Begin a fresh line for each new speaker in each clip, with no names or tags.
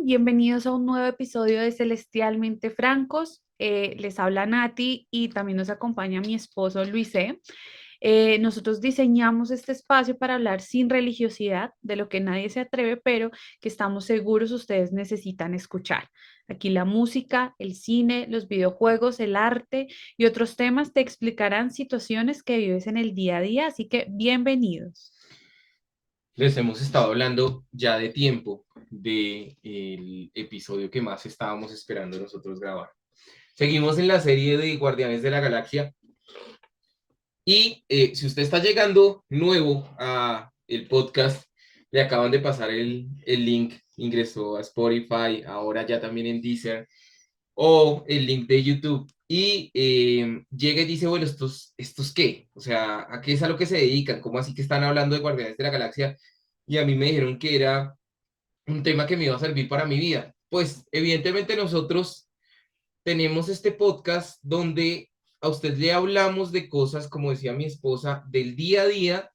Bienvenidos a un nuevo episodio de Celestialmente Francos. Les habla Nati y también nos acompaña mi esposo Luisé. Nosotros diseñamos este espacio para hablar sin religiosidad, de lo que nadie se atreve, pero que estamos seguros ustedes necesitan escuchar. Aquí la música, el cine, los videojuegos, el arte y otros temas te explicarán situaciones que vives en el día a día, así que bienvenidos.
Les hemos estado hablando ya de tiempo del episodio que más estábamos esperando nosotros grabar. Seguimos en la serie de Guardianes de la Galaxia y si usted está llegando nuevo a el podcast, le acaban de pasar el link, ingresó a Spotify, ahora ya también en Deezer, o el link de YouTube y llega y dice, bueno, ¿estos qué? O sea, ¿a qué es a lo que se dedican? ¿Cómo así que están hablando de Guardianes de la Galaxia? Y a mí me dijeron que era un tema que me iba a servir para mi vida. Pues evidentemente nosotros tenemos este podcast donde a usted le hablamos de cosas, como decía mi esposa, del día a día,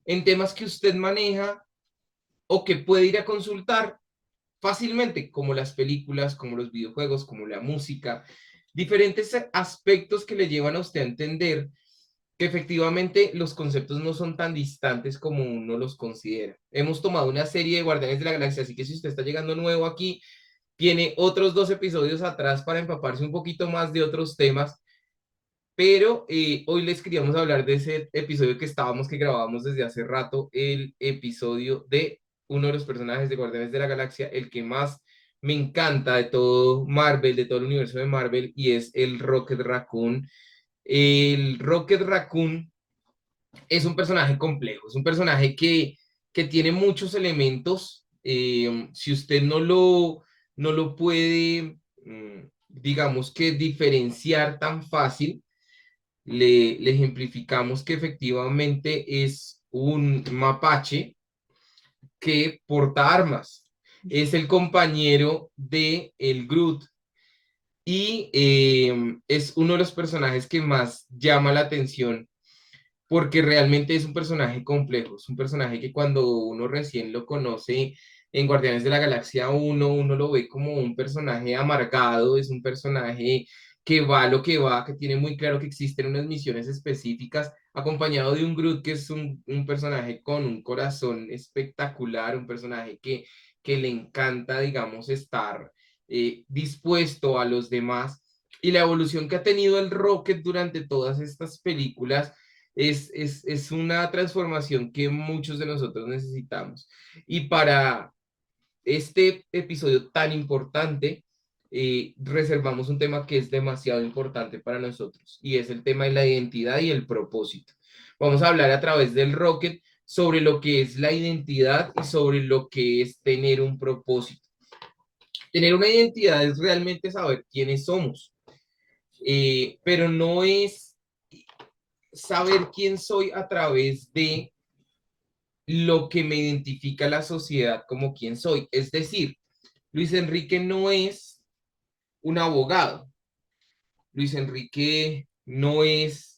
en temas que usted maneja o que puede ir a consultar fácilmente, como las películas, como los videojuegos, como la música, diferentes aspectos que le llevan a usted a entender que efectivamente los conceptos no son tan distantes como uno los considera. Hemos tomado una serie de Guardianes de la Galaxia, así que si usted está llegando nuevo aquí, tiene otros dos episodios atrás para empaparse un poquito más de otros temas, pero hoy les queríamos hablar de ese episodio que grabábamos desde hace rato, el episodio de uno de los personajes de Guardianes de la Galaxia, el que más me encanta de todo Marvel, de todo el universo de Marvel, y es el Rocket Raccoon. El Rocket Raccoon es un personaje complejo, es un personaje que tiene muchos elementos. Si usted no lo puede, digamos que diferenciar tan fácil, le ejemplificamos que efectivamente es un mapache que porta armas. Es el compañero de el Groot y es uno de los personajes que más llama la atención porque realmente es un personaje complejo, es un personaje que cuando uno recién lo conoce en Guardianes de la Galaxia uno lo ve como un personaje amargado, es un personaje que va a lo que va, que tiene muy claro que existen unas misiones específicas, acompañado de un Groot que es un personaje con un corazón espectacular, un personaje que le encanta, digamos, estar dispuesto a los demás. Y la evolución que ha tenido el Rocket durante todas estas películas es una transformación que muchos de nosotros necesitamos. Y para este episodio tan importante, reservamos un tema que es demasiado importante para nosotros y es el tema de la identidad y el propósito. Vamos a hablar a través del Rocket sobre lo que es la identidad y sobre lo que es tener un propósito. Tener una identidad es realmente saber quiénes somos, pero no es saber quién soy a través de lo que me identifica la sociedad como quién soy. Es decir, Luis Enrique no es un abogado, Luis Enrique no es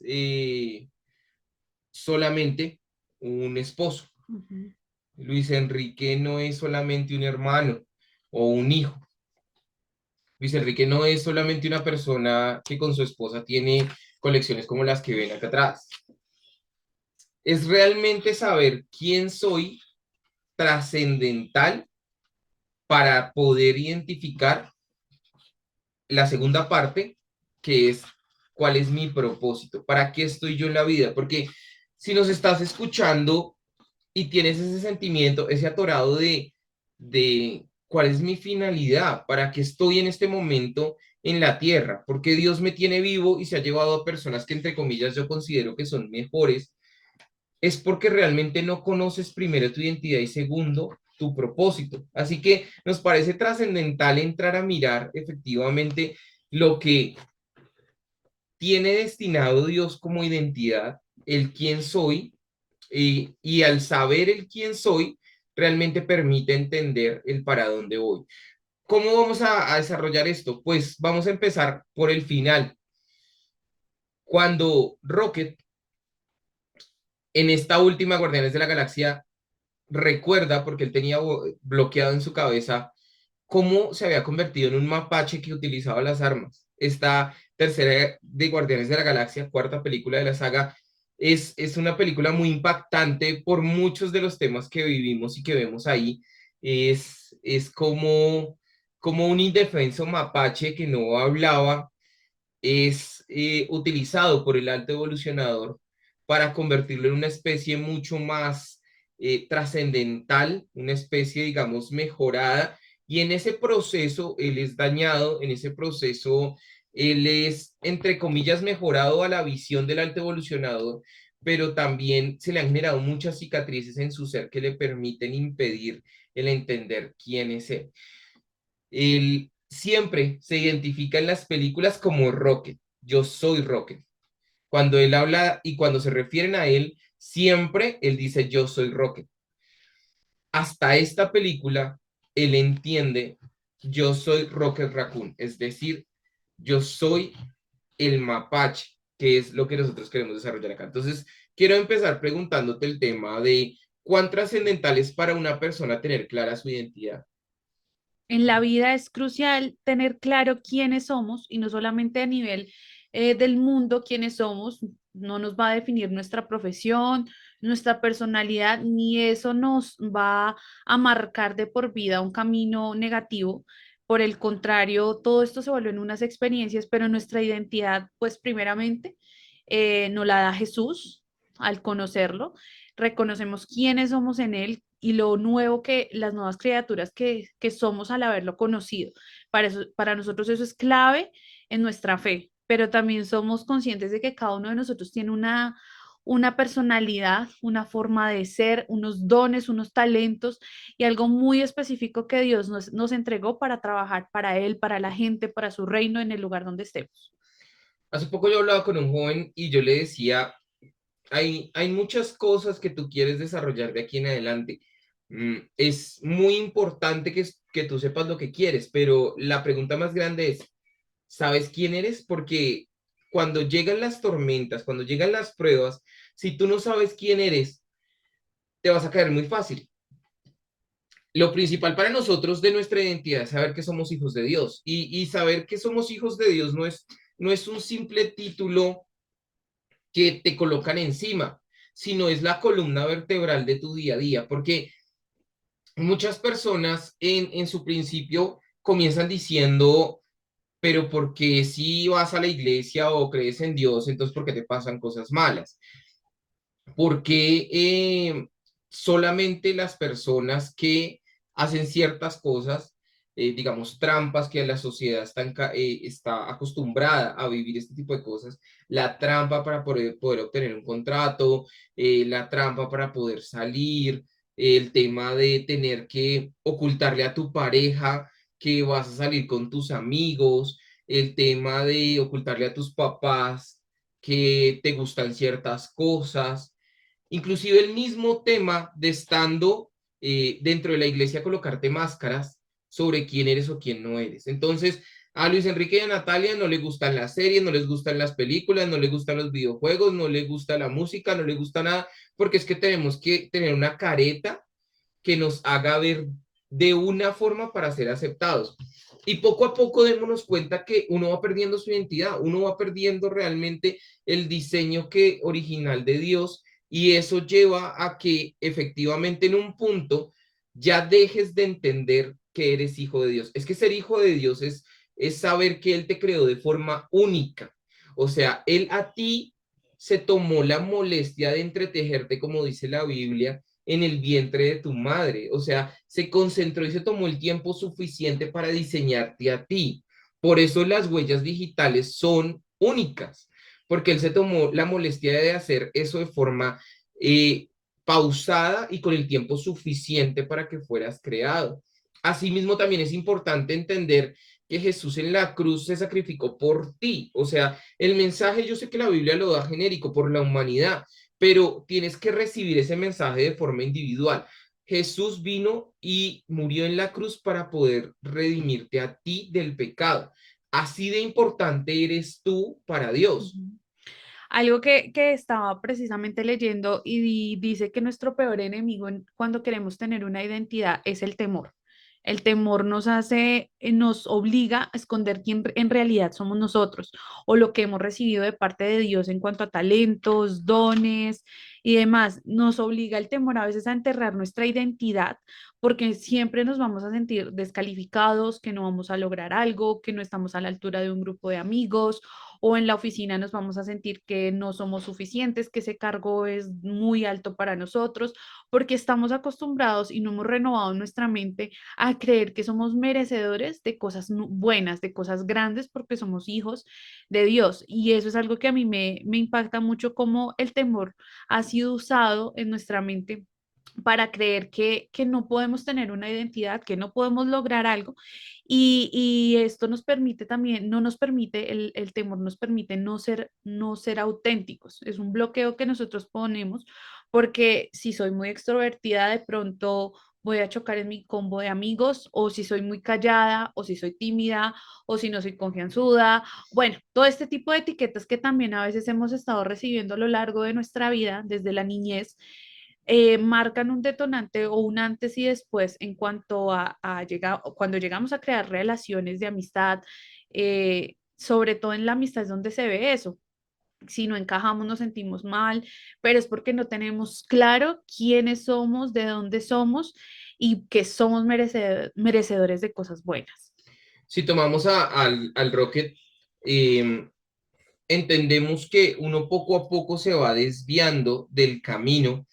solamente un esposo,
Ujú.
Luis Enrique no es solamente un hermano o un hijo, Luis Enrique no es solamente una persona que con su esposa tiene colecciones como las que ven acá atrás. Es realmente saber quién soy trascendental para poder identificar la segunda parte, que es cuál es mi propósito, para qué estoy yo en la vida, porque si nos estás escuchando y tienes ese sentimiento, ese atorado de cuál es mi finalidad, para qué estoy en este momento en la tierra, porque Dios me tiene vivo y se ha llevado a personas que entre comillas yo considero que son mejores, es porque realmente no conoces primero tu identidad y segundo tu propósito. Así que nos parece trascendental entrar a mirar efectivamente lo que tiene destinado Dios como identidad, el quién soy, y al saber el quién soy, realmente permite entender el para dónde voy. ¿Cómo vamos a desarrollar esto? Pues vamos a empezar por el final. Cuando Rocket, en esta última Guardianes de la Galaxia, recuerda, porque él tenía bloqueado en su cabeza cómo se había convertido en un mapache que utilizaba las armas. Esta tercera de Guardianes de la Galaxia, cuarta película de la saga, es una película muy impactante por muchos de los temas que vivimos y que vemos ahí. Es como un indefenso mapache que no hablaba, es utilizado por el alto evolucionador para convertirlo en una especie mucho más trascendental, una especie, digamos, mejorada, y en ese proceso él es dañado, en ese proceso él es, entre comillas, mejorado a la visión del alto evolucionador, pero también se le han generado muchas cicatrices en su ser que le permiten impedir el entender quién es él. Él siempre se identifica en las películas como Rocket. Yo soy Rocket. Cuando él habla y cuando se refieren a él, siempre él dice yo soy Rocket. Hasta esta película, él entiende yo soy Rocket Raccoon, es decir, yo soy el mapache, que es lo que nosotros queremos desarrollar acá. Entonces, quiero empezar preguntándote el tema de cuán trascendental es para una persona tener clara su identidad.
En la vida es crucial tener claro quiénes somos y no solamente a nivel del mundo quiénes somos, no nos va a definir nuestra profesión, nuestra personalidad, ni eso nos va a marcar de por vida un camino negativo. Por el contrario, todo esto se vuelven unas experiencias, pero nuestra identidad, pues primeramente, nos la da Jesús al conocerlo. Reconocemos quiénes somos en Él y lo nuevo que las nuevas criaturas que somos al haberlo conocido. Para nosotros eso es clave en nuestra fe, pero también somos conscientes de que cada uno de nosotros tiene una personalidad, una forma de ser, unos dones, unos talentos y algo muy específico que Dios nos entregó para trabajar para Él, para la gente, para su reino en el lugar donde estemos.
Hace poco yo hablaba con un joven y yo le decía, hay muchas cosas que tú quieres desarrollar de aquí en adelante. Es muy importante que tú sepas lo que quieres, pero la pregunta más grande es, ¿sabes quién eres? Porque cuando llegan las tormentas, cuando llegan las pruebas, si tú no sabes quién eres, te vas a caer muy fácil. Lo principal para nosotros de nuestra identidad es saber que somos hijos de Dios y saber que somos hijos de Dios no es un simple título que te colocan encima, sino es la columna vertebral de tu día a día, porque muchas personas en su principio comienzan diciendo, pero porque si vas a la iglesia o crees en Dios, entonces ¿por qué te pasan cosas malas? Porque solamente las personas que hacen ciertas cosas, digamos, trampas que la sociedad está acostumbrada a vivir este tipo de cosas, la trampa para poder obtener un contrato, la trampa para poder salir, el tema de tener que ocultarle a tu pareja que vas a salir con tus amigos, el tema de ocultarle a tus papás que te gustan ciertas cosas, inclusive el mismo tema de estando dentro de la iglesia, colocarte máscaras sobre quién eres o quién no eres. Entonces, a Luis Enrique y a Natalia no les gustan las series, no les gustan las películas, no les gustan los videojuegos, no les gusta la música, no les gusta nada, porque es que tenemos que tener una careta que nos haga ver de una forma para ser aceptados. Y poco a poco démonos cuenta que uno va perdiendo su identidad, uno va perdiendo realmente el diseño original de Dios, y eso lleva a que efectivamente en un punto ya dejes de entender que eres hijo de Dios. Es que ser hijo de Dios es saber que Él te creó de forma única. O sea, Él a ti se tomó la molestia de entretejerte, como dice la Biblia, en el vientre de tu madre. O sea, se concentró y se tomó el tiempo suficiente para diseñarte a ti. Por eso las huellas digitales son únicas, porque él se tomó la molestia de hacer eso de forma eh, pausada y con el tiempo suficiente para que fueras creado. Asimismo, también es importante entender que Jesús en la cruz se sacrificó por ti. O sea, el mensaje yo sé que la Biblia lo da genérico por la humanidad, pero tienes que recibir ese mensaje de forma individual. Jesús vino y murió en la cruz para poder redimirte a ti del pecado. Así de importante eres tú para Dios.
Ujú. Algo que estaba precisamente leyendo y dice que nuestro peor enemigo cuando queremos tener una identidad es el temor. El temor nos hace, nos obliga a esconder quién en realidad somos nosotros o lo que hemos recibido de parte de Dios en cuanto a talentos, dones y demás. Nos obliga el temor a veces a enterrar nuestra identidad porque siempre nos vamos a sentir descalificados, que no vamos a lograr algo, que no estamos a la altura de un grupo de amigos o en la oficina nos vamos a sentir que no somos suficientes, que ese cargo es muy alto para nosotros, porque estamos acostumbrados y no hemos renovado nuestra mente a creer que somos merecedores de cosas buenas, de cosas grandes, porque somos hijos de Dios. Y eso es algo que a mí me impacta mucho, cómo el temor ha sido usado en nuestra mente para creer que no podemos tener una identidad, que no podemos lograr algo. Y esto nos permite también, no nos permite, el temor nos permite no ser auténticos. Es un bloqueo que nosotros ponemos porque si soy muy extrovertida, de pronto voy a chocar en mi combo de amigos, o si soy muy callada, o si soy tímida, o si no soy confianzuda. Bueno, todo este tipo de etiquetas que también a veces hemos estado recibiendo a lo largo de nuestra vida, desde la niñez, marcan un detonante o un antes y después en cuanto a llegar, cuando llegamos a crear relaciones de amistad, sobre todo en la amistad es donde se ve eso. Si no encajamos, nos sentimos mal, pero es porque no tenemos claro quiénes somos, de dónde somos y que somos merecedores de cosas buenas.
Si tomamos al Rocket, eh, entendemos que uno poco a poco se va desviando del camino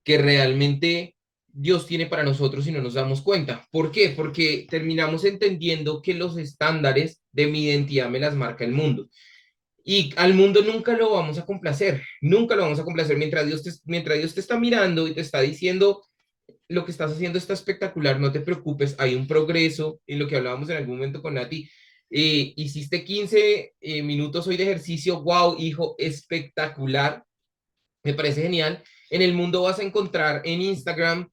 que realmente Dios tiene para nosotros y no nos damos cuenta. ¿Por qué? Porque terminamos entendiendo que los estándares de mi identidad me las marca el mundo. Y al mundo nunca lo vamos a complacer, nunca lo vamos a complacer mientras Dios te está mirando y te está diciendo lo que estás haciendo está espectacular, no te preocupes, hay un progreso en lo que hablábamos en algún momento con Nati. Hiciste 15 minutos hoy de ejercicio, wow, hijo, espectacular, me parece genial. En el mundo vas a encontrar en Instagram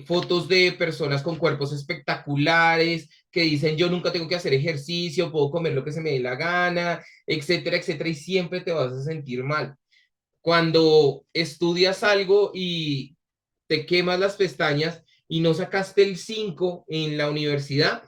fotos de personas con cuerpos espectaculares que dicen yo nunca tengo que hacer ejercicio, puedo comer lo que se me dé la gana, etcétera, etcétera, y siempre te vas a sentir mal. Cuando estudias algo y te quemas las pestañas y no sacaste el 5 en la universidad,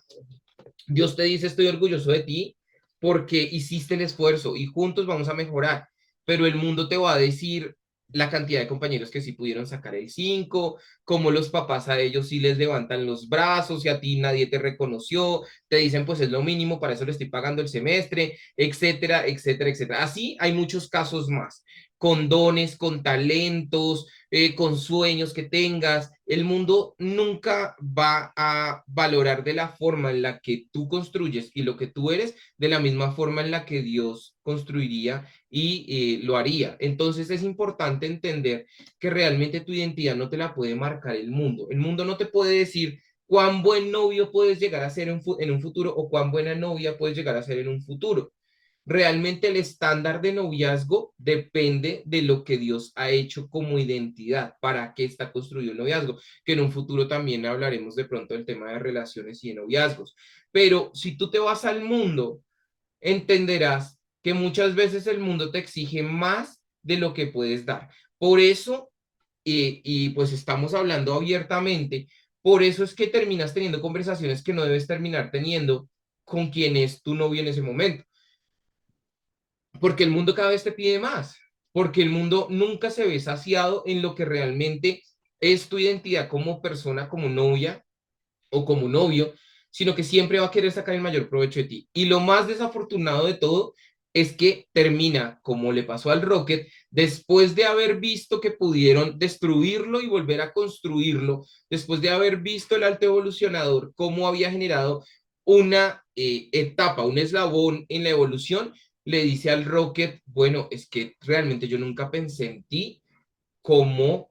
Dios te dice estoy orgulloso de ti porque hiciste el esfuerzo y juntos vamos a mejorar, pero el mundo te va a decir la cantidad de compañeros que sí pudieron sacar el 5, como los papás a ellos sí les levantan los brazos y a ti nadie te reconoció, te dicen pues es lo mínimo, para eso le estoy pagando el semestre, etcétera, etcétera, etcétera. Así hay muchos casos más, con dones, con talentos, con sueños que tengas. El mundo nunca va a valorar de la forma en la que tú construyes y lo que tú eres, de la misma forma en la que Dios construiría y lo haría. Entonces es importante entender que realmente tu identidad no te la puede marcar el mundo. El mundo no te puede decir cuán buen novio puedes llegar a ser en un futuro o cuán buena novia puedes llegar a ser en un futuro. Realmente el estándar de noviazgo depende de lo que Dios ha hecho como identidad, para qué está construido el noviazgo, que en un futuro también hablaremos de pronto del tema de relaciones y de noviazgos. Pero si tú te vas al mundo, entenderás que muchas veces el mundo te exige más de lo que puedes dar. Por eso, pues estamos hablando abiertamente, por eso es que terminas teniendo conversaciones que no debes terminar teniendo con quien es tu novio en ese momento, porque el mundo cada vez te pide más, porque el mundo nunca se ve saciado en lo que realmente es tu identidad como persona, como novia o como novio, sino que siempre va a querer sacar el mayor provecho de ti. Y lo más desafortunado de todo es que termina, como le pasó al Rocket, después de haber visto que pudieron destruirlo y volver a construirlo, después de haber visto el alto evolucionador, cómo había generado una etapa, un eslabón en la evolución, le dice al Rocket, bueno, es que realmente yo nunca pensé en ti como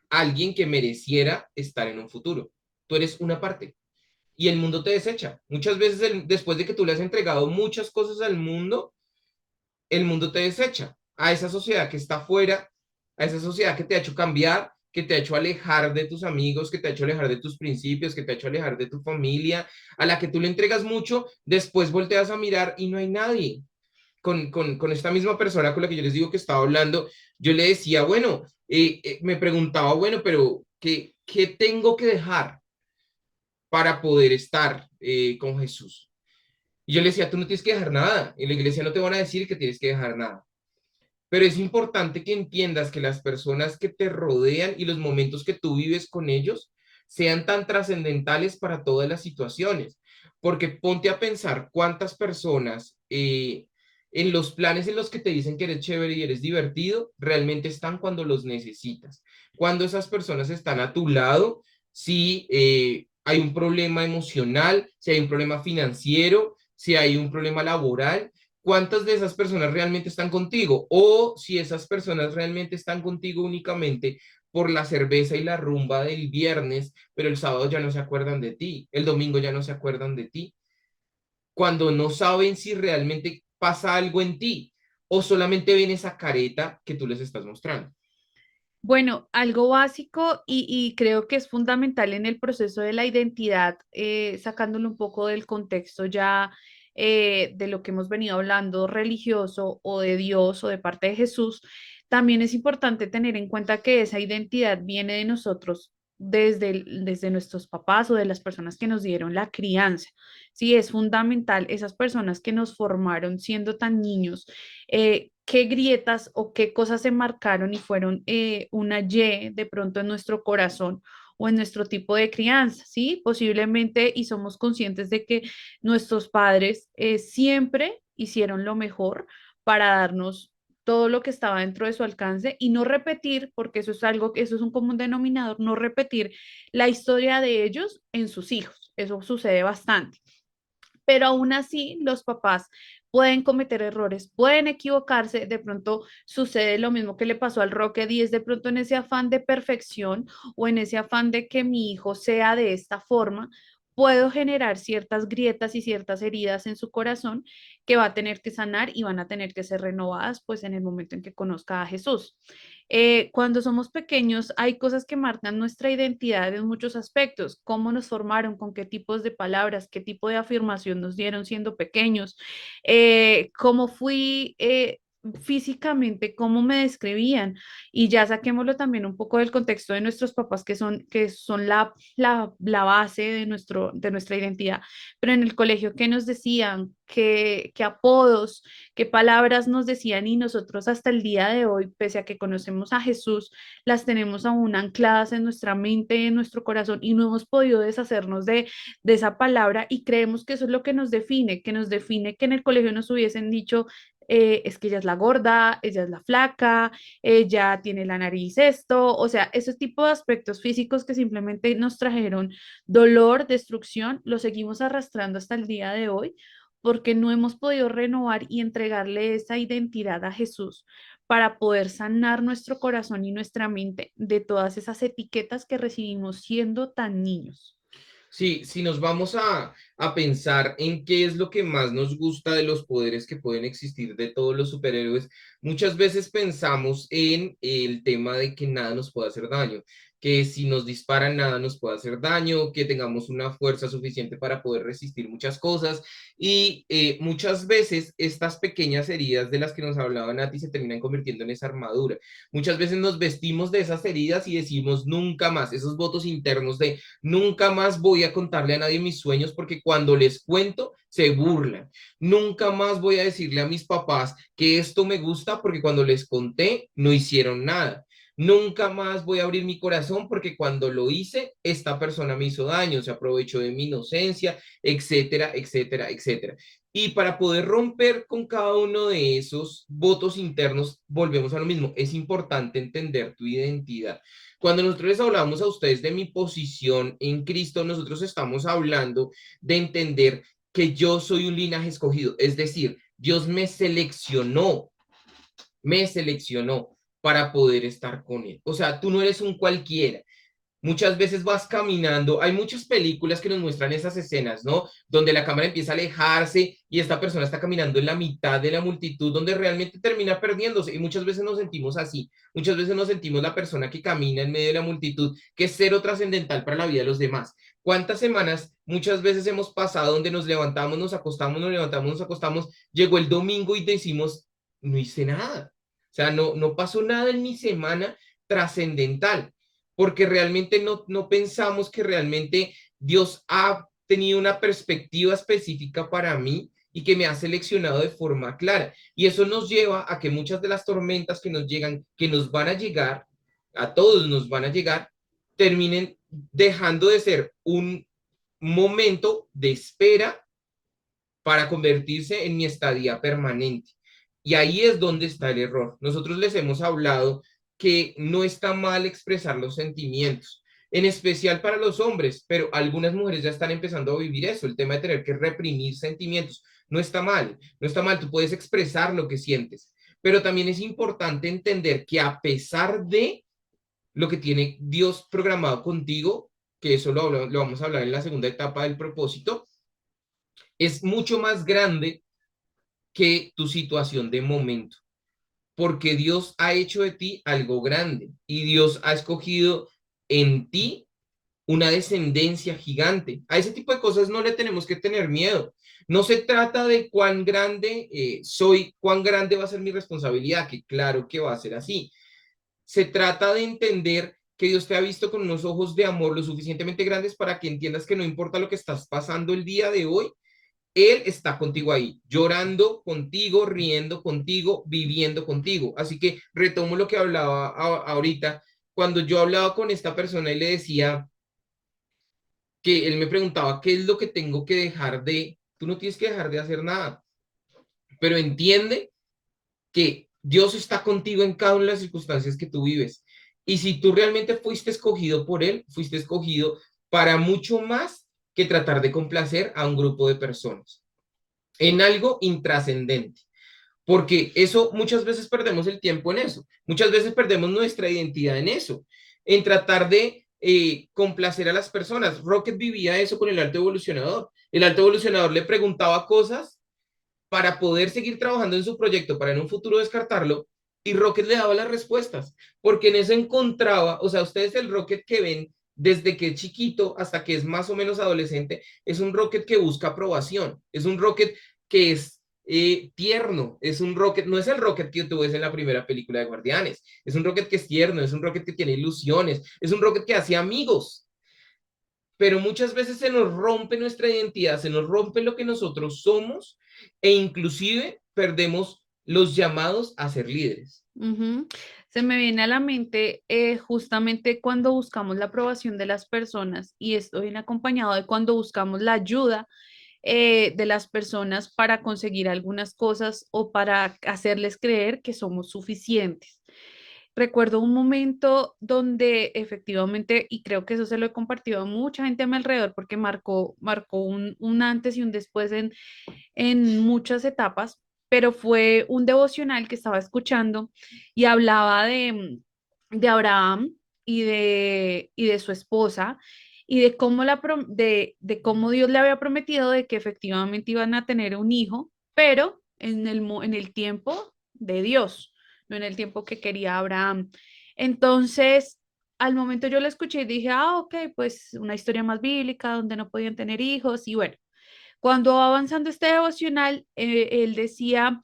alguien que mereciera estar en un futuro. Tú eres una parte y el mundo te desecha. Muchas veces después de que tú le has entregado muchas cosas al mundo, el mundo te desecha. A esa sociedad que está afuera, a esa sociedad que te ha hecho cambiar, que te ha hecho alejar de tus amigos, que te ha hecho alejar de tus principios, que te ha hecho alejar de tu familia, a la que tú le entregas mucho, después volteas a mirar y no hay nadie. Con esta misma persona con la que yo les digo que estaba hablando, yo le decía, bueno, me preguntaba, bueno, pero ¿qué tengo que dejar para poder estar con Jesús. Y yo le decía, tú no tienes que dejar nada. En la iglesia no te van a decir que tienes que dejar nada. Pero es importante que entiendas que las personas que te rodean y los momentos que tú vives con ellos sean tan trascendentales para todas las situaciones. Porque ponte a pensar cuántas personas en los planes en los que te dicen que eres chévere y eres divertido, realmente están cuando los necesitas. Cuando esas personas están a tu lado, si hay un problema emocional, si hay un problema financiero, si hay un problema laboral, cuántas de esas personas realmente están contigo o si esas personas realmente están contigo únicamente por la cerveza y la rumba del viernes, pero el sábado ya no se acuerdan de ti, el domingo ya no se acuerdan de ti, cuando no saben si realmente pasa algo en ti o solamente ven esa careta que tú les estás mostrando.
Bueno, algo básico y creo que es fundamental en el proceso de la identidad, sacándolo un poco del contexto ya de lo que hemos venido hablando, religioso o de Dios o de parte de Jesús, también es importante tener en cuenta que esa identidad viene de nosotros desde nuestros papás o de las personas que nos dieron la crianza. Sí, es fundamental esas personas que nos formaron siendo tan niños, qué grietas o qué cosas se marcaron y fueron una Y de pronto en nuestro corazón o en nuestro tipo de crianza, ¿sí? Posiblemente y somos conscientes de que nuestros padres siempre hicieron lo mejor para darnos todo lo que estaba dentro de su alcance y no repetir, porque eso es algo, eso es un común denominador, no repetir la historia de ellos en sus hijos. Eso sucede bastante, pero aún así los papás pueden cometer errores, pueden equivocarse, de pronto sucede lo mismo que le pasó al Roque 10, de pronto en ese afán de perfección o en ese afán de que mi hijo sea de esta forma, puedo generar ciertas grietas y ciertas heridas en su corazón que va a tener que sanar y van a tener que ser renovadas pues en el momento en que conozca a Jesús. Cuando somos pequeños hay cosas que marcan nuestra identidad en muchos aspectos, cómo nos formaron, con qué tipos de palabras, qué tipo de afirmación nos dieron siendo pequeños, cómo fui físicamente, cómo me describían. Y ya saquémoslo también un poco del contexto de nuestros papás, que son la base de nuestra identidad, pero en el colegio, ¿qué nos decían? ¿Qué apodos? ¿Qué palabras nos decían? Y nosotros hasta el día de hoy, pese a que conocemos a Jesús, las tenemos aún ancladas en nuestra mente, en nuestro corazón, y no hemos podido deshacernos de esa palabra y creemos que eso es lo que nos define que en el colegio nos hubiesen dicho, es que ella es la gorda, ella es la flaca, ella tiene la nariz esto, o sea, ese tipo de aspectos físicos que simplemente nos trajeron dolor, destrucción, lo seguimos arrastrando hasta el día de hoy porque no hemos podido renovar y entregarle esa identidad a Jesús para poder sanar nuestro corazón y nuestra mente de todas esas etiquetas que recibimos siendo tan niños.
Sí, si nos vamos a pensar en qué es lo que más nos gusta de los poderes que pueden existir de todos los superhéroes, muchas veces pensamos en el tema de que nada nos puede hacer daño, que si nos disparan nada nos puede hacer daño, que tengamos una fuerza suficiente para poder resistir muchas cosas y muchas veces estas pequeñas heridas de las que nos hablaba Nati se terminan convirtiendo en esa armadura. Muchas veces nos vestimos de esas heridas y decimos nunca más, esos votos internos de nunca más voy a contarle a nadie mis sueños porque cuando les cuento se burlan. Nunca más voy a decirle a mis papás que esto me gusta porque cuando les conté no hicieron nada. Nunca más voy a abrir mi corazón porque cuando lo hice, esta persona me hizo daño, se aprovechó de mi inocencia, etcétera, etcétera, etcétera. Y para poder romper con cada uno de esos votos internos, volvemos a lo mismo. Es importante entender tu identidad. Cuando nosotros les hablamos a ustedes de mi posición en Cristo, nosotros estamos hablando de entender que yo soy un linaje escogido. Es decir, Dios me seleccionó para poder estar con Él. O sea, tú no eres un cualquiera. Muchas veces vas caminando, hay muchas películas que nos muestran esas escenas, ¿no? Donde la cámara empieza a alejarse y esta persona está caminando en la mitad de la multitud, donde realmente termina perdiéndose. Y muchas veces nos sentimos así, muchas veces nos sentimos la persona que camina en medio de la multitud, que es cero trascendental para la vida de los demás. ¿Cuántas semanas, muchas veces hemos pasado donde nos levantamos, nos acostamos, nos levantamos, nos acostamos, llegó el domingo y decimos, no hice nada? O sea, no pasó nada en mi semana trascendental porque realmente no pensamos que realmente Dios ha tenido una perspectiva específica para mí y que me ha seleccionado de forma clara. Y eso nos lleva a que muchas de las tormentas que nos llegan, que nos van a llegar, a todos nos van a llegar, terminen dejando de ser un momento de espera para convertirse en mi estadía permanente. Y ahí es donde está el error. Nosotros les hemos hablado que no está mal expresar los sentimientos, en especial para los hombres, pero algunas mujeres ya están empezando a vivir eso, el tema de tener que reprimir sentimientos. No está mal, no está mal, tú puedes expresar lo que sientes, pero también es importante entender que a pesar de lo que tiene Dios programado contigo, que eso lo vamos a hablar en la segunda etapa del propósito, es mucho más grande que tu situación de momento, porque Dios ha hecho de ti algo grande y Dios ha escogido en ti una descendencia gigante. A ese tipo de cosas no le tenemos que tener miedo. No se trata de cuán grande soy, cuán grande va a ser mi responsabilidad, que claro que va a ser así. Se trata de entender que Dios te ha visto con unos ojos de amor lo suficientemente grandes para que entiendas que no importa lo que estás pasando el día de hoy, él está contigo ahí, llorando contigo, riendo contigo, viviendo contigo. Así que retomo lo que hablaba ahorita. Cuando yo hablaba con esta persona y le decía que él me preguntaba, ¿qué es lo que tengo que dejar de? Tú no tienes que dejar de hacer nada, pero entiende que Dios está contigo en cada una de las circunstancias que tú vives. Y si tú realmente fuiste escogido por Él, fuiste escogido para mucho más que tratar de complacer a un grupo de personas en algo intrascendente, porque eso muchas veces perdemos el tiempo en eso, muchas veces perdemos nuestra identidad en eso, en tratar de complacer a las personas. Rocket vivía eso con el alto evolucionador. El alto evolucionador le preguntaba cosas para poder seguir trabajando en su proyecto, para en un futuro descartarlo, y Rocket le daba las respuestas, porque en eso encontraba, o sea, ustedes el Rocket que ven desde que es chiquito hasta que es más o menos adolescente, es un Rocket que busca aprobación, es un Rocket que es tierno, es un Rocket, no es el Rocket que tú ves en la primera película de Guardianes, es un Rocket que es tierno, es un Rocket que tiene ilusiones, es un Rocket que hace amigos, pero muchas veces se nos rompe nuestra identidad, se nos rompe lo que nosotros somos e inclusive perdemos los llamados a ser líderes.
Ujú. Se me viene a la mente justamente cuando buscamos la aprobación de las personas y esto viene acompañado de cuando buscamos la ayuda de las personas para conseguir algunas cosas o para hacerles creer que somos suficientes. Recuerdo un momento donde efectivamente, y creo que eso se lo he compartido a mucha gente a mi alrededor porque marcó un antes y un después en muchas etapas, pero fue un devocional que estaba escuchando y hablaba de Abraham y de su esposa y de cómo, de cómo Dios le había prometido de que efectivamente iban a tener un hijo, pero en el tiempo de Dios, no en el tiempo que quería Abraham. Entonces, al momento yo lo escuché y dije, ah, ok, pues una historia más bíblica donde no podían tener hijos y bueno. Cuando va avanzando este devocional, él decía,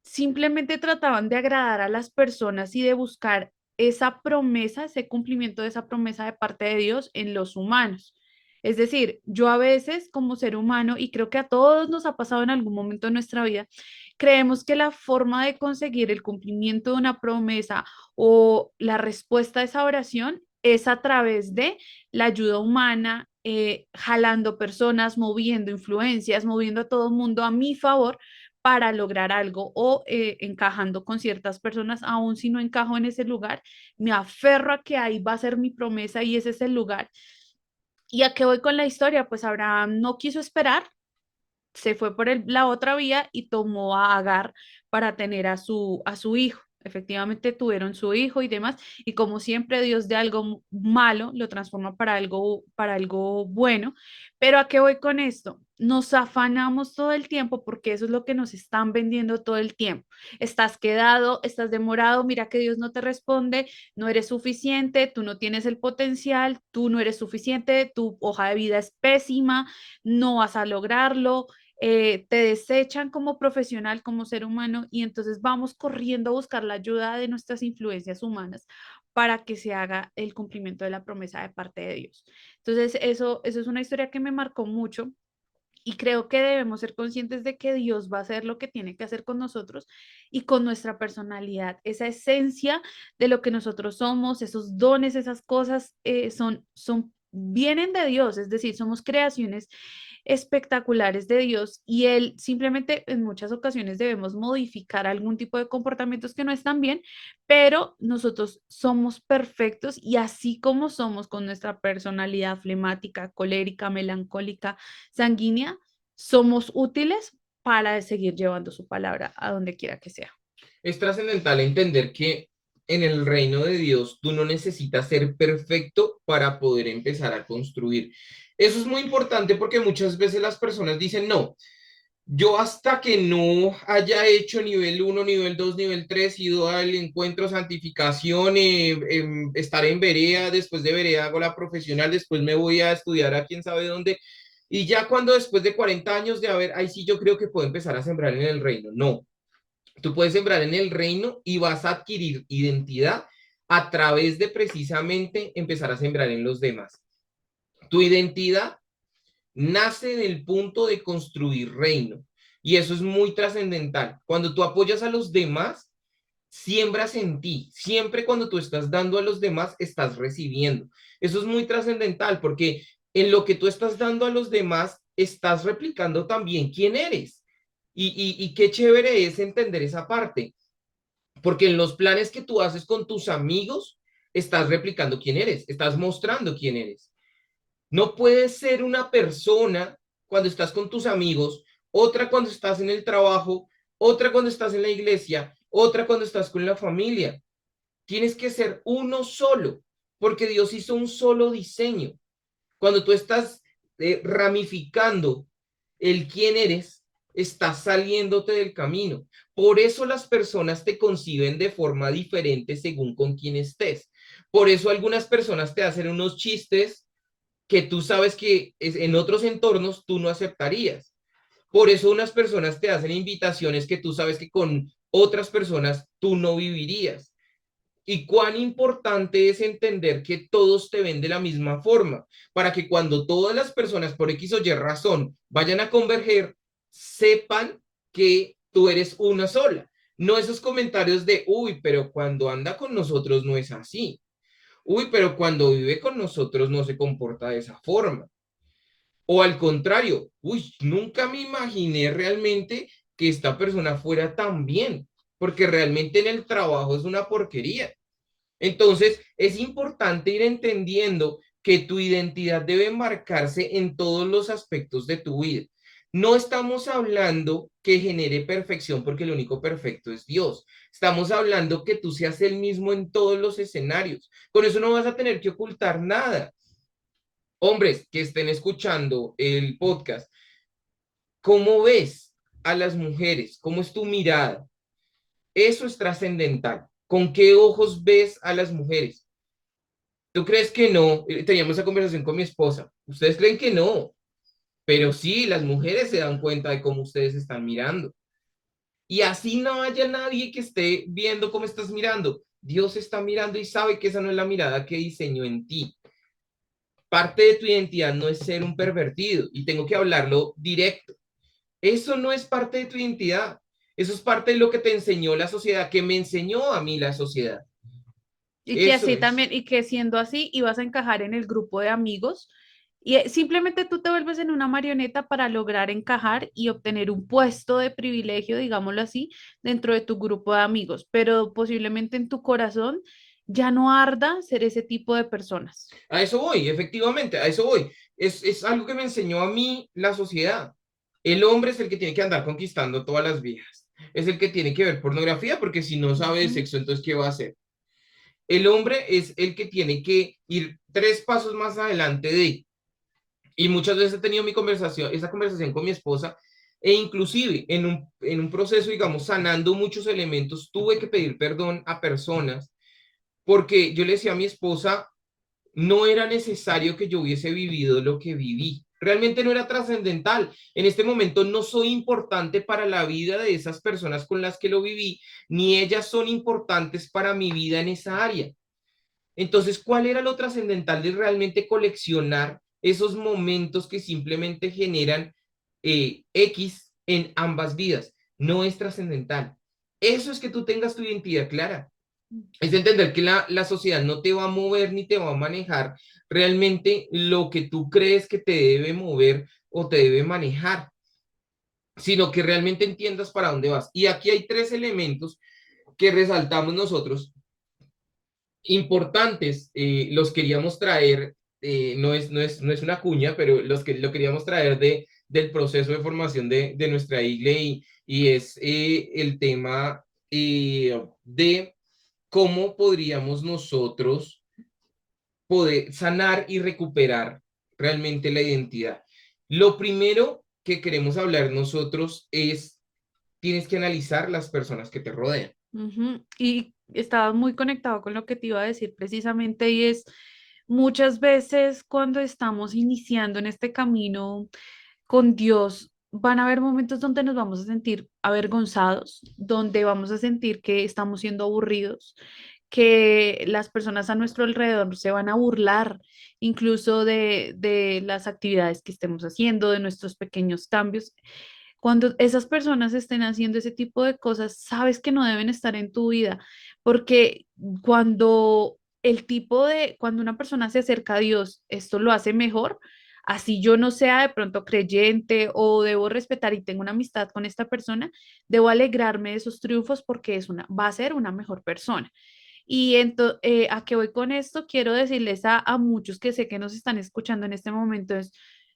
simplemente trataban de agradar a las personas y de buscar esa promesa, ese cumplimiento de esa promesa de parte de Dios en los humanos. Es decir, yo a veces como ser humano, y creo que a todos nos ha pasado en algún momento de nuestra vida, creemos que la forma de conseguir el cumplimiento de una promesa o la respuesta a esa oración es a través de la ayuda humana, jalando personas, moviendo influencias, moviendo a todo el mundo a mi favor para lograr algo o encajando con ciertas personas, aun si no encajo en ese lugar, me aferro a que ahí va a ser mi promesa y ese es el lugar. ¿Y a qué voy con la historia? Pues Abraham no quiso esperar, se fue por la otra vía y tomó a Agar para tener a su hijo. Efectivamente tuvieron su hijo y demás, y como siempre Dios de algo malo lo transforma para algo bueno. Pero ¿a qué voy con esto? Nos afanamos todo el tiempo porque eso es lo que nos están vendiendo todo el tiempo. Estás quedado, estás demorado, mira que Dios no te responde, no eres suficiente, tú no tienes el potencial, tú no eres suficiente, tu hoja de vida es pésima, no vas a lograrlo, te desechan como profesional, como ser humano, y entonces vamos corriendo a buscar la ayuda de nuestras influencias humanas para que se haga el cumplimiento de la promesa de parte de Dios. Entonces, eso es una historia que me marcó mucho y creo que debemos ser conscientes de que Dios va a hacer lo que tiene que hacer con nosotros y con nuestra personalidad. Esa esencia de lo que nosotros somos, esos dones, esas cosas vienen de Dios, es decir, somos creaciones espectaculares de Dios y Él simplemente en muchas ocasiones debemos modificar algún tipo de comportamientos que no están bien, pero nosotros somos perfectos y así como somos con nuestra personalidad flemática, colérica, melancólica, sanguínea, somos útiles para seguir llevando su palabra a donde quiera que sea.
Es trascendental entender que en el reino de Dios tú no necesitas ser perfecto para poder empezar a construir. Eso es muy importante porque muchas veces las personas dicen, no, yo hasta que no haya hecho nivel uno, nivel 2, nivel 3, ido al encuentro, santificación, estar en Berea, después de Berea hago la profesional, después me voy a estudiar a quién sabe dónde, y ya cuando después de 40 años de haber, ahí sí yo creo que puedo empezar a sembrar en el reino. No, tú puedes sembrar en el reino y vas a adquirir identidad a través de precisamente empezar a sembrar en los demás. Tu identidad nace del punto de construir reino y eso es muy trascendental. Cuando tú apoyas a los demás, siembras en ti. Siempre cuando tú estás dando a los demás, estás recibiendo. Eso es muy trascendental porque en lo que tú estás dando a los demás, estás replicando también quién eres. Y qué chévere es entender esa parte. Porque en los planes que tú haces con tus amigos, estás replicando quién eres, estás mostrando quién eres. No puedes ser una persona cuando estás con tus amigos, otra cuando estás en el trabajo, otra cuando estás en la iglesia, otra cuando estás con la familia. Tienes que ser uno solo, porque Dios hizo un solo diseño. Cuando tú estás ramificando el quién eres, estás saliéndote del camino. Por eso las personas te conciben de forma diferente según con quién estés. Por eso algunas personas te hacen unos chistes que tú sabes que en otros entornos tú no aceptarías. Por eso unas personas te hacen invitaciones que tú sabes que con otras personas tú no vivirías. Y cuán importante es entender que todos te ven de la misma forma, para que cuando todas las personas por X o Y razón vayan a converger, sepan que tú eres una sola. No esos comentarios de, uy, pero cuando anda con nosotros no es así. Uy, pero cuando vive con nosotros no se comporta de esa forma. O al contrario, uy, nunca me imaginé realmente que esta persona fuera tan bien, porque realmente en el trabajo es una porquería. Entonces, es importante ir entendiendo que tu identidad debe marcarse en todos los aspectos de tu vida. No estamos hablando que genere perfección porque el único perfecto es Dios. Estamos hablando que tú seas el mismo en todos los escenarios. Con eso no vas a tener que ocultar nada. Hombres que estén escuchando el podcast, ¿cómo ves a las mujeres? ¿Cómo es tu mirada? Eso es trascendental. ¿Con qué ojos ves a las mujeres? ¿Tú crees que no? Teníamos esa conversación con mi esposa. Ustedes creen que no, pero sí, las mujeres se dan cuenta de cómo ustedes están mirando. Y así no haya nadie que esté viendo cómo estás mirando. Dios está mirando y sabe que esa no es la mirada que diseñó en ti. Parte de tu identidad no es ser un pervertido y tengo que hablarlo directo. Eso no es parte de tu identidad. Eso es parte de lo que te enseñó la sociedad, que me enseñó a mí la sociedad.
Y que
Eso
así
es.
también, y que siendo así, ibas a encajar en el grupo de amigos y simplemente tú te vuelves en una marioneta para lograr encajar y obtener un puesto de privilegio, digámoslo así, dentro de tu grupo de amigos, pero posiblemente en tu corazón ya no arda ser ese tipo de personas.
A eso voy, efectivamente, a eso voy. Es algo que me enseñó a mí la sociedad. El hombre es el que tiene que andar conquistando todas las viejas. Es el que tiene que ver pornografía, porque si no sabe de
Ujú.
sexo, entonces, ¿qué va a hacer? El hombre es el que tiene que ir 3 pasos más adelante de. Y muchas veces he tenido esa conversación con mi esposa, e inclusive en un proceso, digamos, sanando muchos elementos, tuve que pedir perdón a personas, porque yo le decía a mi esposa, no era necesario que yo hubiese vivido lo que viví. Realmente no era trascendental. En este momento no soy importante para la vida de esas personas con las que lo viví, ni ellas son importantes para mi vida en esa área. Entonces, ¿cuál era lo trascendental de realmente coleccionar esos momentos que simplemente generan X en ambas vidas? No es trascendental. Eso es que tú tengas tu identidad clara. Es entender que la sociedad no te va a mover ni te va a manejar realmente lo que tú crees que te debe mover o te debe manejar, sino que realmente entiendas para dónde vas. Y aquí hay tres elementos que resaltamos nosotros importantes, los queríamos traer, no es una cuña, pero lo queríamos traer del proceso de formación de nuestra iglesia y es el tema de cómo podríamos nosotros poder sanar y recuperar realmente la identidad. Lo primero que queremos hablar nosotros es, tienes que analizar las personas que te rodean.
Ujú. Y estaba muy conectado con lo que te iba a decir precisamente, y es muchas veces cuando estamos iniciando en este camino con Dios, van a haber momentos donde nos vamos a sentir avergonzados, donde vamos a sentir que estamos siendo aburridos, que las personas a nuestro alrededor se van a burlar incluso de las actividades que estemos haciendo, de nuestros pequeños cambios. Cuando esas personas estén haciendo ese tipo de cosas, sabes que no deben estar en tu vida, porque cuando cuando una persona se acerca a Dios, esto lo hace mejor. Así yo no sea de pronto creyente o debo respetar y tengo una amistad con esta persona, debo alegrarme de esos triunfos porque va a ser una mejor persona. Y ¿a qué voy con esto? Quiero decirles a muchos que sé que nos están escuchando en este momento, es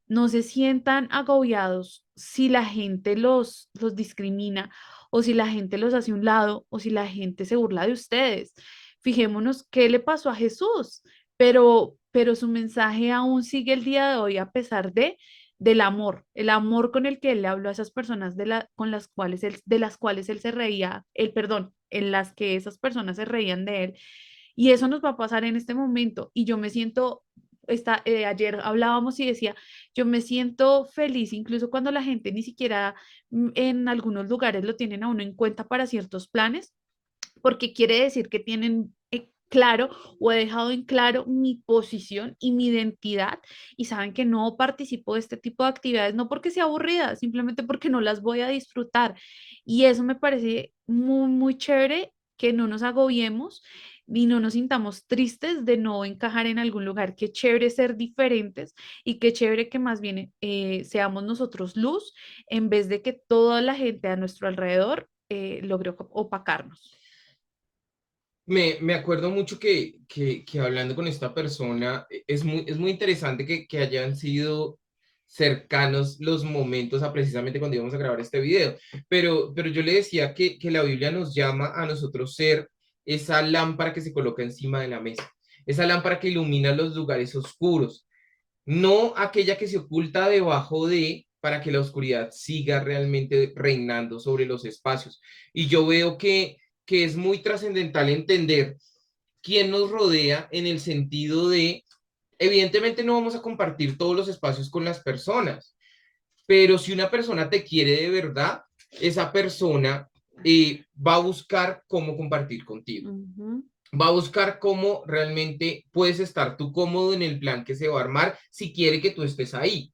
no se sientan agobiados si la gente los discrimina o si la gente los hace a un lado o si la gente se burla de ustedes. Fijémonos qué le pasó a Jesús, pero su mensaje aún sigue el día de hoy a pesar del amor, el amor con el que él le habló a esas personas con las cuales de las cuales él se reía, el perdón, en las que esas personas se reían de él. Y eso nos va a pasar en este momento. Y yo me siento, ayer hablábamos y decía, yo me siento feliz incluso cuando la gente ni siquiera en algunos lugares lo tienen a uno en cuenta para ciertos planes, porque quiere decir que tienen claro o he dejado en claro mi posición y mi identidad y saben que no participo de este tipo de actividades, no porque sea aburrida, simplemente porque no las voy a disfrutar. Y eso me parece muy, muy chévere, que no nos agobiemos y no nos sintamos tristes de no encajar en algún lugar. Qué chévere ser diferentes y qué chévere que más bien seamos nosotros luz en vez de que toda la gente a nuestro alrededor logre opacarnos.
Me acuerdo mucho que hablando con esta persona, es muy interesante que hayan sido cercanos los momentos a precisamente cuando íbamos a grabar este video, pero yo le decía que la Biblia nos llama a nosotros ser esa lámpara que se coloca encima de la mesa, esa lámpara que ilumina los lugares oscuros, no aquella que se oculta debajo de para que la oscuridad siga realmente reinando sobre los espacios. Y yo veo que es muy trascendental entender quién nos rodea en el sentido de, evidentemente no vamos a compartir todos los espacios con las personas, pero si una persona te quiere de verdad, esa persona va a buscar cómo compartir contigo,
Ujú.
va a buscar cómo realmente puedes estar tú cómodo en el plan que se va a armar si quiere que tú estés ahí.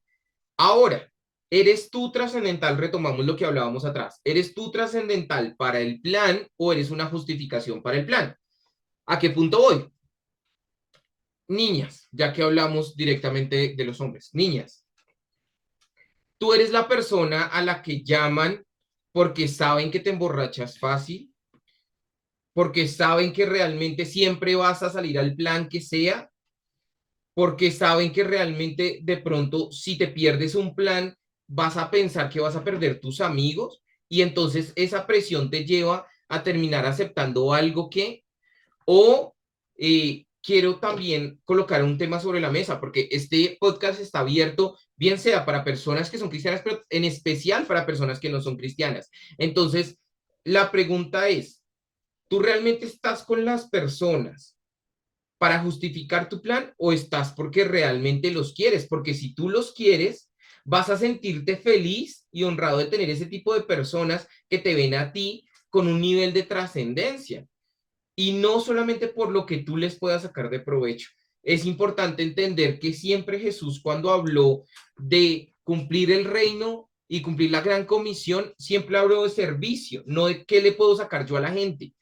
Ahora, ¿eres tú trascendental? Retomamos lo que hablábamos atrás. ¿Eres tú trascendental para el plan o eres una justificación para el plan? ¿A qué punto voy? Niñas, ya que hablamos directamente de los hombres. Niñas, tú eres la persona a la que llaman porque saben que te emborrachas fácil, porque saben que realmente siempre vas a salir al plan que sea, porque saben que realmente de pronto si te pierdes un plan, vas a pensar que vas a perder tus amigos y entonces esa presión te lleva a terminar aceptando algo que, o quiero también colocar un tema sobre la mesa, porque este podcast está abierto, bien sea para personas que son cristianas, pero en especial para personas que no son cristianas. Entonces, la pregunta es, ¿tú realmente estás con las personas para justificar tu plan o estás porque realmente los quieres? Porque si tú los quieres, vas a sentirte feliz y honrado de tener ese tipo de personas que te ven a ti con un nivel de trascendencia. y no solamente por lo que tú les puedas sacar de provecho. Es importante entender que siempre Jesús, cuando habló de cumplir el reino y cumplir la gran comisión, siempre habló de servicio, no de qué le puedo sacar yo a la gente.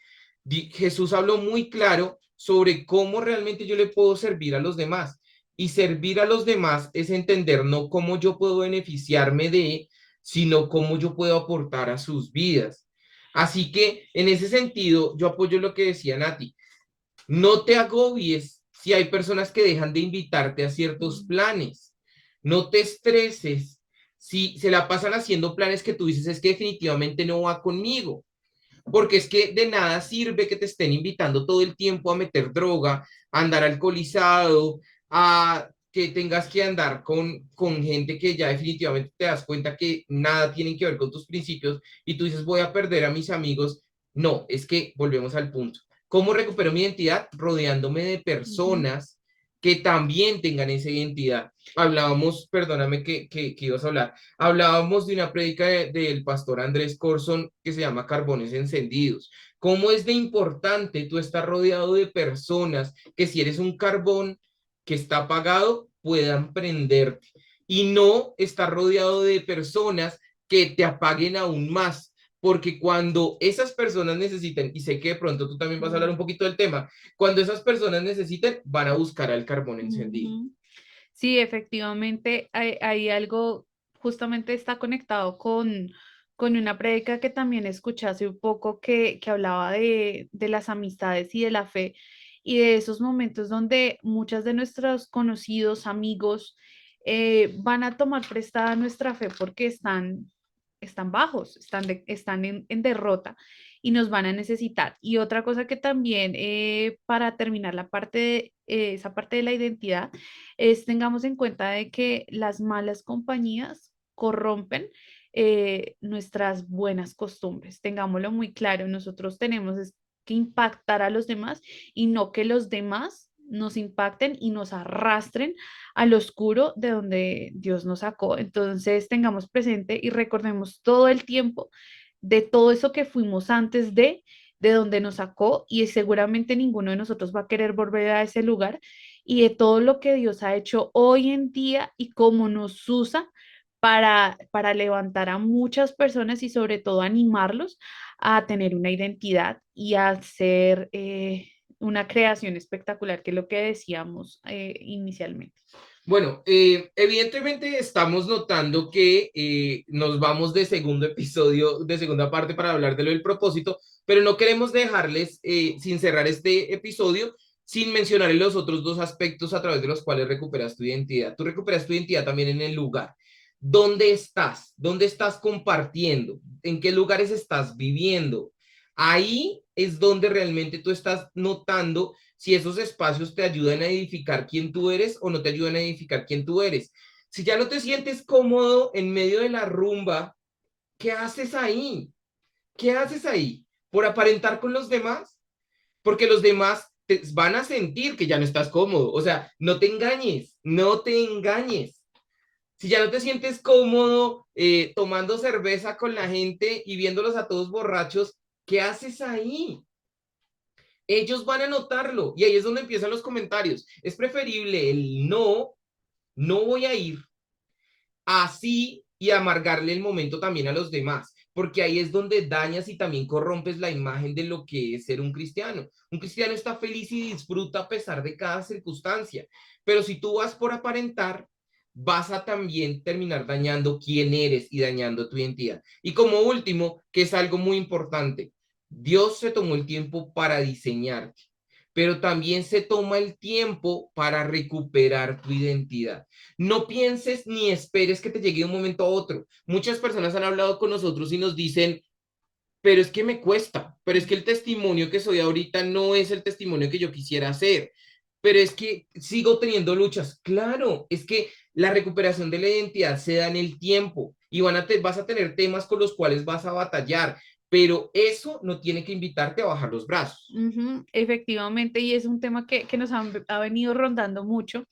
Jesús habló muy claro sobre cómo realmente yo le puedo servir a los demás. Y servir a los demás es entender no cómo yo puedo beneficiarme de, sino cómo yo puedo aportar a sus vidas. Así que en ese sentido, yo apoyo lo que decía Nati. No te agobies si hay personas que dejan de invitarte a ciertos planes. No te estreses si se la pasan haciendo planes que tú dices es que definitivamente no va conmigo. Porque es que de nada sirve que te estén invitando todo el tiempo a meter droga, a andar alcoholizado, a que tengas que andar con gente que ya definitivamente te das cuenta que nada tienen que ver con tus principios y tú dices voy a perder a mis amigos. No, es que volvemos al punto. ¿Cómo recupero mi identidad? Rodeándome de
Ujú.
personas que también tengan esa identidad. Hablábamos, perdóname que ibas a hablar, hablábamos de una prédica del pastor Andrés Corson que se llama Carbones Encendidos. ¿Cómo es de importante tú estar rodeado de personas que si eres un carbón que está apagado, puedan prenderte? Y no estar rodeado de personas que te apaguen aún más, porque cuando esas personas necesiten, y sé que de pronto tú también vas a hablar un poquito del tema, cuando esas personas necesiten, van a buscar al carbón encendido.
Ujú. Sí, efectivamente, hay algo, justamente está conectado con una prédica que también escuché hace un poco que hablaba de las amistades y de la fe y de esos momentos donde muchas de nuestros conocidos, amigos, van a tomar prestada nuestra fe porque están bajos, están en derrota y nos van a necesitar. Y otra cosa que también, para terminar la parte esa parte de la identidad, es tengamos en cuenta de que las malas compañías corrompen nuestras buenas costumbres. Tengámoslo muy claro, nosotros tenemos que impactar a los demás y no que los demás nos impacten y nos arrastren al oscuro de donde Dios nos sacó. Entonces tengamos presente y recordemos todo el tiempo de todo eso que fuimos antes de donde nos sacó y seguramente ninguno de nosotros va a querer volver a ese lugar y de todo lo que Dios ha hecho hoy en día y cómo nos usa para levantar a muchas personas y sobre todo animarlos a tener una identidad y a ser una creación espectacular, que es lo que decíamos inicialmente.
Bueno, evidentemente estamos notando que nos vamos de segundo episodio, de segunda parte para hablar de lo del propósito, pero no queremos dejarles sin cerrar este episodio sin mencionar los otros dos aspectos a través de los cuales recuperas tu identidad. Tú recuperas tu identidad también en el lugar. ¿Dónde estás? ¿Dónde estás compartiendo? ¿En qué lugares estás viviendo? Ahí es donde realmente tú estás notando si esos espacios te ayudan a edificar quién tú eres o no te ayudan a edificar quién tú eres. Si ya no te sientes cómodo en medio de la rumba, ¿qué haces ahí? ¿Qué haces ahí? ¿Por aparentar con los demás? Porque los demás te van a sentir que ya no estás cómodo. O sea, no te engañes, no te engañes. Si ya no te sientes cómodo tomando cerveza con la gente y viéndolos a todos borrachos, ¿qué haces ahí? Ellos van a notarlo y ahí es donde empiezan los comentarios. Es preferible el no, no voy a ir así y amargarle el momento también a los demás, porque ahí es donde dañas y también corrompes la imagen de lo que es ser un cristiano. Un cristiano está feliz y disfruta a pesar de cada circunstancia, pero si tú vas por aparentar, vas a también terminar dañando quién eres y dañando tu identidad. Y como último, que es algo muy importante, Dios se tomó el tiempo para diseñarte, pero también se toma el tiempo para recuperar tu identidad. No pienses ni esperes que te llegue de un momento a otro. Muchas personas han hablado con nosotros y nos dicen, pero es que me cuesta, pero es que el testimonio que soy ahorita no es el testimonio que yo quisiera hacer, pero es que sigo teniendo luchas. Claro, es que la recuperación de la identidad se da en el tiempo y vas a tener temas con los cuales vas a batallar, pero eso no tiene que invitarte a bajar los brazos.
Ujú, efectivamente, y es un tema que nos ha venido rondando mucho,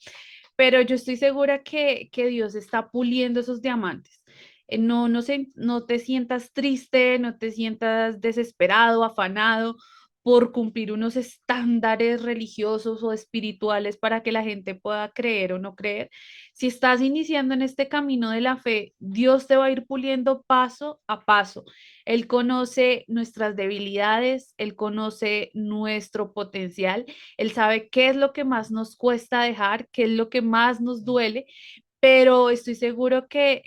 pero yo estoy segura que Dios está puliendo esos diamantes. No te sientas triste, no te sientas desesperado, afanado, por cumplir unos estándares religiosos o espirituales para que la gente pueda creer o no creer. Si estás iniciando en este camino de la fe, Dios te va a ir puliendo paso a paso. Él conoce nuestras debilidades, Él conoce nuestro potencial, Él sabe qué es lo que más nos cuesta dejar, qué es lo que más nos duele, pero estoy segura que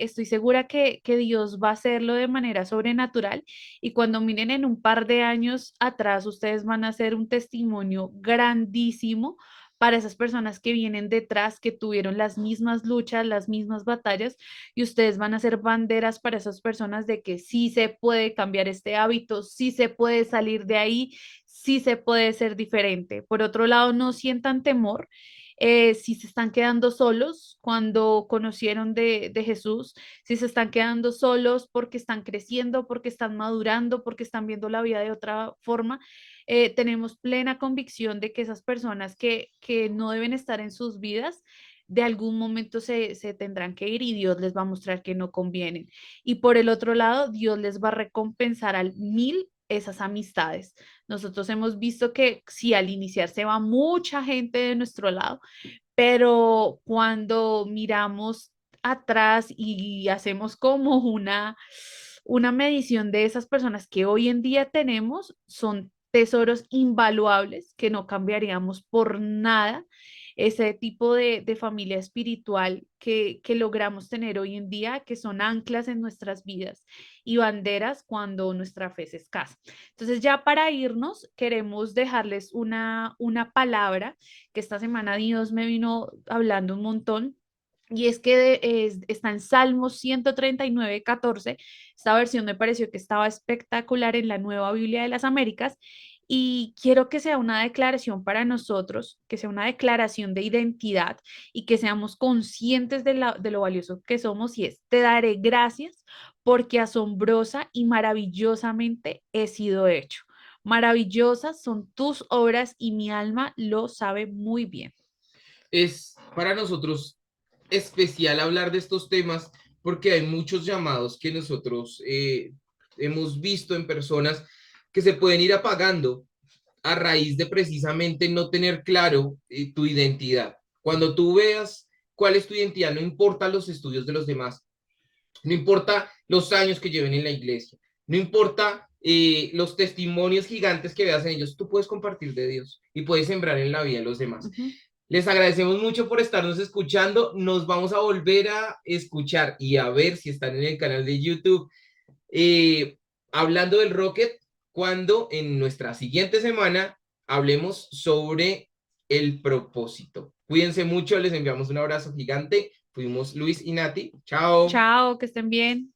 Dios va a hacerlo de manera sobrenatural y cuando miren en un par de años atrás, ustedes van a ser un testimonio grandísimo para esas personas que vienen detrás, que tuvieron las mismas luchas, las mismas batallas, y ustedes van a ser banderas para esas personas de que sí se puede cambiar este hábito, sí se puede salir de ahí, sí se puede ser diferente. Por otro lado, no sientan temor si se están quedando solos cuando conocieron de Jesús, si se están quedando solos porque están creciendo, porque están madurando, porque están viendo la vida de otra forma, tenemos plena convicción de que esas personas que no deben estar en sus vidas, de algún momento se tendrán que ir y Dios les va a mostrar que no convienen. Y por el otro lado, Dios les va a recompensar al mil esas amistades. Nosotros hemos visto que si al iniciar se va mucha gente de nuestro lado, pero cuando miramos atrás y hacemos como una medición de esas personas que hoy en día tenemos, son tesoros invaluables que no cambiaríamos por nada. Ese tipo de familia espiritual que logramos tener hoy en día, que son anclas en nuestras vidas y banderas cuando nuestra fe es escasa. Entonces, ya para irnos, queremos dejarles una palabra que esta semana Dios me vino hablando un montón. Y es que está en Salmos 139:14. Esta versión me pareció que estaba espectacular en la Nueva Biblia de las Américas. Y quiero que sea una declaración para nosotros, que sea una declaración de identidad y que seamos conscientes de lo valioso que somos. Y es, te daré gracias porque asombrosa y maravillosamente he sido hecho. Maravillosas son tus obras y mi alma lo sabe muy bien.
Es para nosotros especial hablar de estos temas porque hay muchos llamados que nosotros hemos visto en personas que se pueden ir apagando a raíz de precisamente no tener claro tu identidad. Cuando tú veas cuál es tu identidad, no importa los estudios de los demás, no importa los años que lleven en la iglesia, no importa los testimonios gigantes que veas en ellos, tú puedes compartir de Dios y puedes sembrar en la vida de los demás.
Ujú.
Les agradecemos mucho por estarnos escuchando. Nos vamos a volver a escuchar y a ver si están en el canal de YouTube hablando del Rocket cuando en nuestra siguiente semana hablemos sobre el propósito. Cuídense mucho, les enviamos un abrazo gigante. Fuimos Luis y Nati. Chao.
Chao, que estén bien.